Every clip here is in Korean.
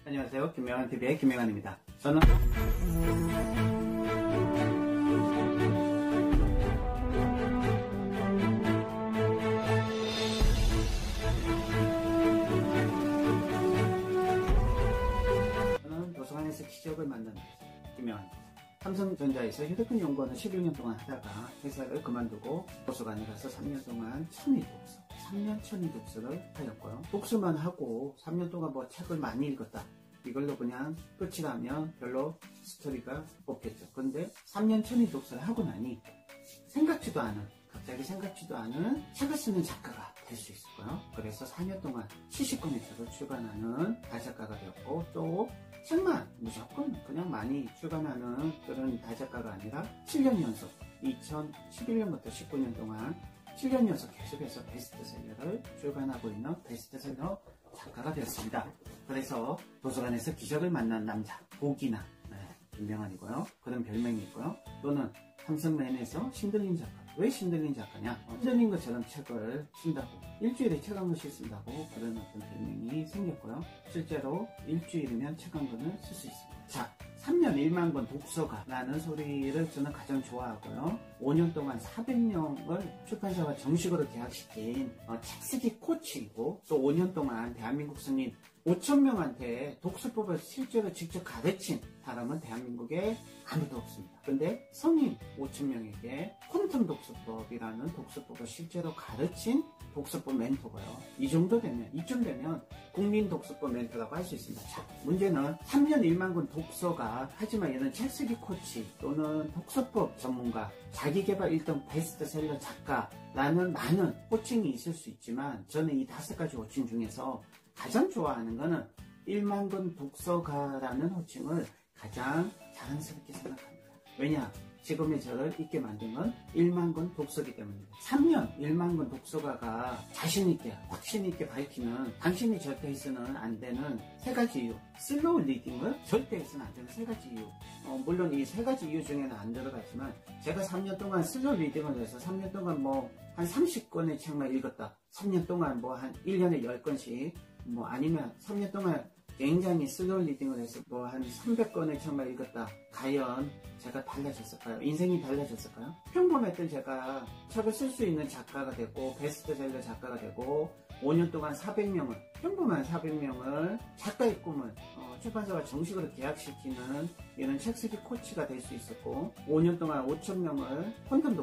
안녕하세요. 김명환TV의 김명환입니다. 저는 도서관에서 기적을 만드는 김명환입니다. 삼성전자에서 휴대폰 연구원을 11년 동안 하다가 회사를 그만두고 도서관에 가서 3년 동안 천의 독서, 3년 천의 독서를 하였고요. 독서만 하고 3년 동안 뭐 책을 많이 읽었다, 이걸로 그냥 끝이라면 별로 스토리가 없겠죠. 그런데 3년 천의 독서를 하고 나니 갑자기 생각지도 않은 책을 쓰는 작가가 될 수 있었고요. 그래서 4년 동안 70권의 책을 출간하는 다작가가 되었고, 또 책만 무조건 그냥 많이 출간하는 그런 다작가가 아니라 7년 연속 2011년부터 19년 동안 7년 연속 계속해서 베스트셀러를 출간하고 있는 베스트셀러 작가가 되었습니다. 그래서 도서관에서 기적을 만난 남자, 보기나 김명환이고요. 그런 별명이 있고요. 또는 삼성맨에서 신들린 작가. 왜 신들린 작가냐? 신들린 것처럼 책을 쓴다고, 일주일에 책 한 권씩 쓴다고 그런 어떤 별명이 생겼고요. 실제로 일주일이면 책 한 권을 쓸 수 있습니다. 자, 3년 1만 권 독서가라는 소리를 저는 가장 좋아하고요. 5년 동안 400명을 출판사와 정식으로 계약시킨 책쓰기 코치이고, 또 5년 동안 대한민국 성인 5,000명한테 독서법을 실제로 직접 가르친 사람은 대한민국에 아무도 없습니다. 근데 성인 5,000명에게 퀀텀 독서법이라는 독서법을 실제로 가르친 독서법 멘토고요. 이쯤 되면 국민 독서법 멘토라고 할 수 있습니다. 자, 문제는 3년 1만 권 독서가, 하지만 얘는 책쓰기 코치 또는 독서법 전문가, 자기개발 1등 베스트셀러 작가라는 많은 호칭이 있을 수 있지만, 저는 이 5가지 호칭 중에서 가장 좋아하는 거는 1만 권 독서가라는 호칭을 가장 자랑스럽게 생각합니다. 왜냐? 지금의 저를 있게 만든 건 1만 권 독서기 때문입니다. 3년 1만 권 독서가가 자신있게, 확신있게 밝히는, 당신이 절대 해서는 안 되는 3가지 이유. 슬로우 리딩을 절대 해서는 안 되는 3가지 이유. 물론 이 3가지 이유 중에는 안 들어갔지만, 제가 3년 동안 슬로우 리딩을 해서 3년 동안 한 30권의 책만 읽었다, 3년 동안 한 1년에 10권씩, 아니면 3년 동안 굉장히 슬로우 리딩을 해서 한 300권의 책만 읽었다. 과연 제가 달라졌을까요? 인생이 달라졌을까요? 평범했던 제가 책을 쓸 수 있는 작가가 되고, 베스트셀러 작가가 되고, 5년 동안 평범한 400명을 작가의 꿈을 출판사와 정식으로 계약시키는 이런 책쓰기 코치가 될 수 있었고, 5년 동안 5,000명을 퀀텀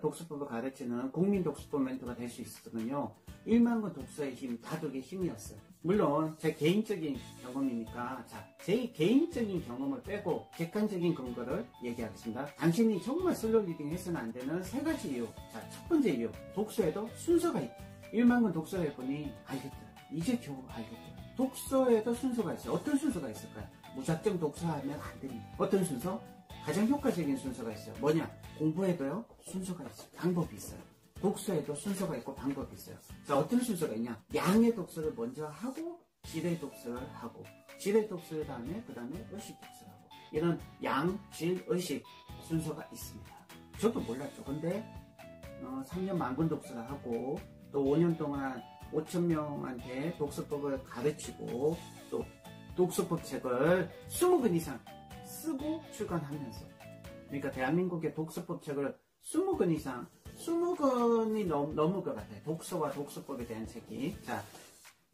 독서법을 가르치는 국민 독서법 멘토가 될 수 있었거든요. 1만 권 독서의 힘, 다독의 힘이었어요. 물론 제 개인적인 경험이니까, 제 개인적인 경험을 빼고 객관적인 근거를 얘기하겠습니다. 당신이 정말 슬로우 리딩 해서는 안 되는 3가지 이유. 자, 첫 번째 이유. 독서에도 순서가 있다. 1만 권 독서해보니 알겠더라. 이제 겨우 알겠더라. 독서에도 순서가 있어요. 어떤 순서가 있을까요? 무작정 독서하면 안 됩니다. 어떤 순서? 가장 효과적인 순서가 있어요. 뭐냐? 공부에도요, 순서가 있어요. 방법이 있어요. 독서에도 순서가 있고 방법이 있어요. 자, 어떤 순서가 있냐? 양의 독서를 먼저 하고, 질의 독서를 하고, 질의 독서를 그 다음에 의식 독서를 하고, 이런 양, 질, 의식 순서가 있습니다. 저도 몰랐죠. 근데 3년 만권 독서를 하고, 또 5년 동안 5,000명한테 독서법을 가르치고, 또 독서법 책을 20권 이상 쓰고 출간하면서, 그러니까 대한민국의 독서법 책을 20권 이상, 20권이 넘을 것 같아요. 독서와 독서법에 대한 책이.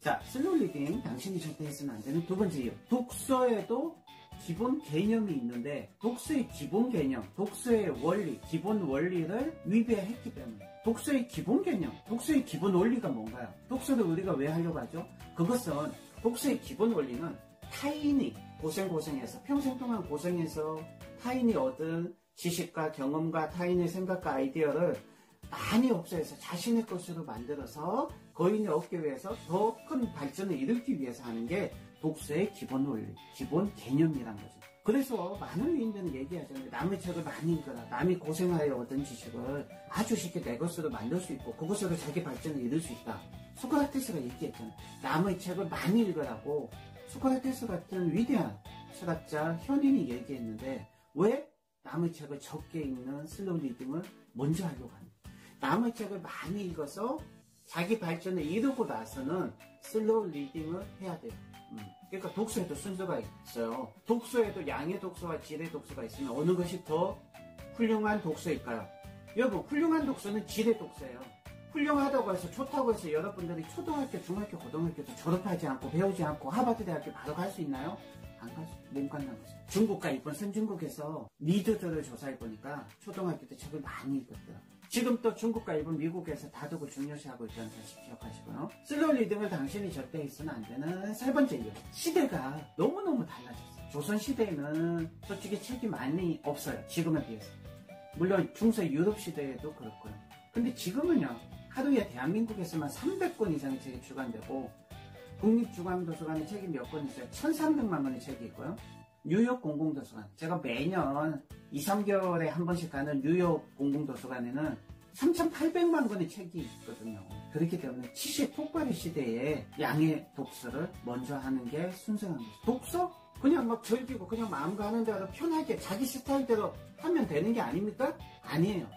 자, 슬로우 리딩, 당신이 절대 해서는 안 되는 2번째 이유. 독서에도 기본 개념이 있는데, 독서의 기본 개념, 독서의 원리, 기본 원리를 위배했기 때문에. 독서의 기본 개념, 독서의 기본 원리가 뭔가요? 독서를 우리가 왜 하려고 하죠? 그것은, 독서의 기본 원리는 타인이 고생해서, 평생 동안 고생해서 타인이 얻은 지식과 경험과 타인의 생각과 아이디어를 많이 흡수해서 자신의 것으로 만들어서 거인이 얻기 위해서 더 큰 발전을 일으키기 위해서 하는 게 독서의 기본 원리, 기본 개념이란 거죠. 그래서 많은 위인들은 얘기하잖아요. 남의 책을 많이 읽어라. 남이 고생하여 얻은 지식을 아주 쉽게 내 것으로 만들 수 있고, 그것으로 자기 발전을 이룰 수 있다. 소크라테스가 얘기했잖아요. 남의 책을 많이 읽으라고 소크라테스 같은 위대한 철학자, 현인이 얘기했는데, 왜 남의 책을 적게 읽는 슬로우 리딩을 먼저 하려고 합니다. 남의 책을 많이 읽어서 자기 발전을 이루고 나서는 슬로우 리딩을 해야 돼요. 그러니까 독서에도 순서가 있어요. 독서에도 양의 독서와 질의 독서가 있으면 어느 것이 더 훌륭한 독서일까요? 여러분, 훌륭한 독서는 질의 독서예요. 훌륭하다고 해서 좋다고 해서 여러분들이 초등학교, 중학교, 고등학교도 졸업하지 않고 배우지 않고 하버드 대학교 바로 갈 수 있나요? 못 간다는 거죠. 중국과 일본 선진국에서 리더들을 조사해보니까 초등학교 때 책을 많이 읽었더라고요. 지금 또 중국과 일본, 미국에서 다독을 중요시하고 있다는 사실 기억하시고요. 슬로우 리딩을 당신이 절대 있으면 안 되는 세 번째 이유. 시대가 너무너무 달라졌어요. 조선시대에는 솔직히 책이 많이 없어요. 지금에 비해서. 물론 중세 유럽 시대에도 그렇고요. 근데 지금은요. 하루에 대한민국에서만 300권 이상의 책이 출간되고 국립중앙도서관에 책이 몇 권 있어요. 1300만 권의 책이 있고요. 뉴욕 공공도서관. 제가 매년 2, 3개월에 한 번씩 가는 뉴욕 공공도서관에는 3800만 권의 책이 있거든요. 그렇기 때문에 70 폭발의 시대에 양의 독서를 먼저 하는 게 순수한 거죠. 독서? 그냥 막 즐기고 그냥 마음 가는 대로 편하게 자기 스타일대로 하면 되는 게 아닙니까? 아니에요.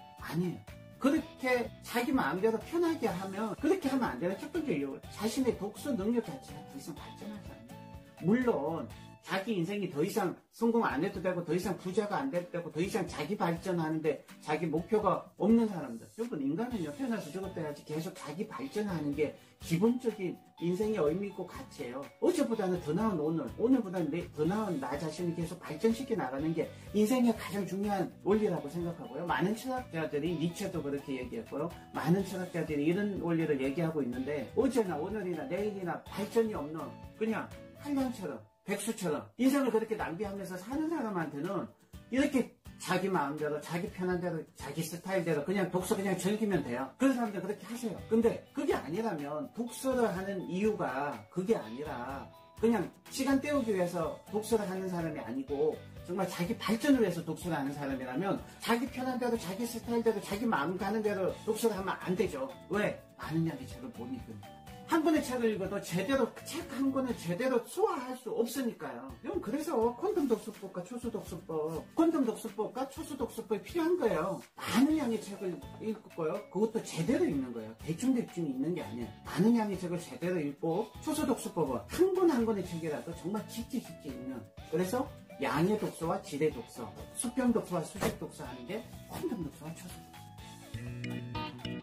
그렇게 자기 마음대로 편하게 하면, 그렇게 하면 안 되는 첫 번째 이유, 자신의 독서 능력 자체가 더 이상 발전하지 않아요. 물론 자기 인생이 더 이상 성공 안 해도 되고 더 이상 부자가 안 돼도 되고 더 이상 자기 발전하는데 자기 목표가 없는 사람들, 여러분, 인간은요 태어나서 죽을 때까지 계속 자기 발전하는 게 기본적인 인생의 의미 있고 가치예요. 어제보다는 더 나은 오늘, 오늘보다는 더 나은 나 자신을 계속 발전시켜 나가는 게 인생의 가장 중요한 원리라고 생각하고요. 많은 철학자들이, 니체도 그렇게 얘기했고요. 많은 철학자들이 이런 원리를 얘기하고 있는데, 어제나 오늘이나 내일이나 발전이 없는 그냥 한량처럼, 백수처럼 인생을 그렇게 낭비하면서 사는 사람한테는 이렇게 자기 마음대로, 자기 편한 대로, 자기 스타일대로 그냥 독서 그냥 즐기면 돼요. 그런 사람들 그렇게 하세요. 근데 그게 아니라면, 독서를 하는 이유가 그게 아니라 그냥 시간 때우기 위해서 독서를 하는 사람이 아니고 정말 자기 발전을 위해서 독서를 하는 사람이라면 자기 편한 대로, 자기 스타일대로, 자기 마음 가는 대로 독서를 하면 안 되죠. 왜? 많은 양의 책을 못 읽으니까. 한 권의 책을 읽어도 제대로, 책 한 권을 제대로 소화할 수 없으니까요. 여러분, 그래서 퀀텀 독서법과 초수 독서법, 퀀텀 독서법과 초수 독서법이 필요한 거예요. 많은 양의 책을 읽고요. 그것도 제대로 읽는 거예요. 대충대충 읽는 게 아니에요. 많은 양의 책을 제대로 읽고, 초수 독서법은 한 권 한 권의 책이라도 정말 깊게 읽는. 그래서 양의 독서와 질의 독서, 수평 독서와 수직 독서 하는 게 퀀텀 독서와 초수 독서.